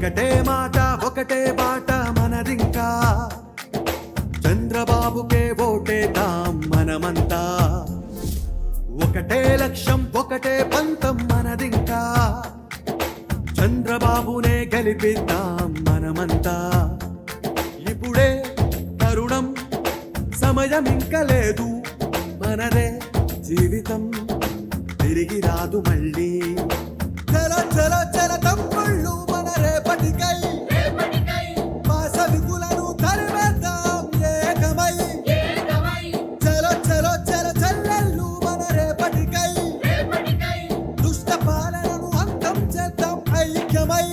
ఒకటే మాట ఒకటే బాట మనదింకా, చంద్రబాబుకే ఓటేద్దాం మనమంతా. ఒకటే లక్ష్యం ఒకటే పంతం మనదింకా, చంద్రబాబునే గెలిపిద్దాం మనమంతా. ఇప్పుడే తరుణం సమయం ఇంక లేదు, మనదే జీవితం తిరిగి రాదు మళ్ళీ. చలో చలో చల తమ్ముళ్ళు మన రేపటికై, మా సవికులను తరిమేద్దాం ఏకమై. చలో చలో చల చెల్లెళ్ళు మన రేపటికై, దుష్ట పాలనను అంతం చేద్దాం ఐక్యమై.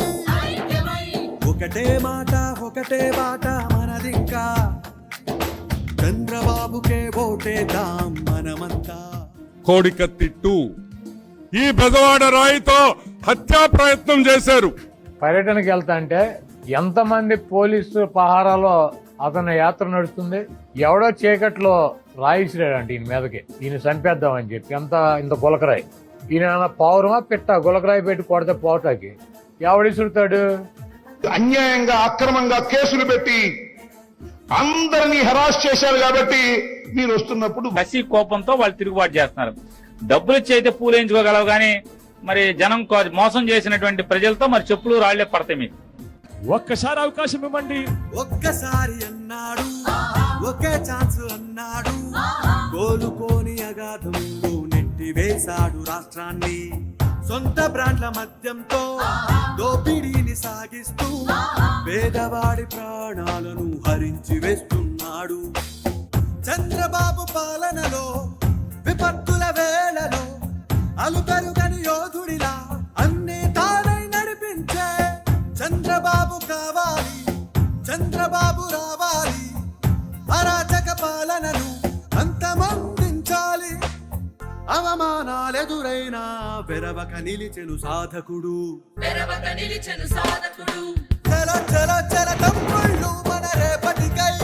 ఒకటే మాట ఒకటే బాట మనదింకా, చంద్రబాబుకే ఓటేద్దాం మనమంతా. కోడికత్తి 2 ఈ బెజవాడ రాయితో హత్యా ప్రయత్నం చేశారు. పర్యటనకి వెళ్తా అంటే ఎంతమంది పోలీసు పహారాలో అతని యాత్ర నడుస్తుంది. ఎవడో చీకట్లో రాయిసిరాడంటే ఈయన మీదకి, ఈయన చంపేద్దామని చెప్పి. ఇంత గులకరాయి, ఈయన పౌరమా పిట్ట గులకరాయి పెట్టి కొడితే పోటాకి ఎవడిసుడతాడు? అన్యాయంగా అక్రమంగా కేసులు పెట్టి అందరినీ హెరాస్ చేశారు కాబట్టి మీరు వస్తున్నప్పుడు కసి కోపంతో వాళ్ళు తిరుగుబాటు చేస్తున్నారు. డబ్బులు ఇచ్చి అయితే పూలేయించుకోగలవు కానీ మరి జనం మోసం చేసినటువంటి ప్రజలతో మరి చెప్పులు రాళ్లే పడతాయి. మీకు ఒక్కసారి అవకాశం ఇవ్వండి. ఒక్కసారి అన్నాడు, ఒకే ఛాన్స్ అన్నాడు, కోలుకోని అగాధంలో నెట్టి వేశాడు రాష్ట్రాన్ని. సొంత బ్రాండ్ల మద్యంతో దోపిడీని సాగిస్తూ పేదవాడి ప్రాణాలను హరించి వేస్తున్నాడు. చంద్రబాబు పాలనలో విపత్తుల వేళలో అలుపెరుగని యోధుడిలా అన్ని తానై నడిపించే చంద్రబాబు కావాలి, చంద్రబాబు రావాలి. అరాచక పాలనను అంతమొందించాలి. అవమానాలెదురైనా వెరవక నిలిచెను సాధకుడు. చలో చలో చల తమ్ముళ్ళు మన రేపటికై,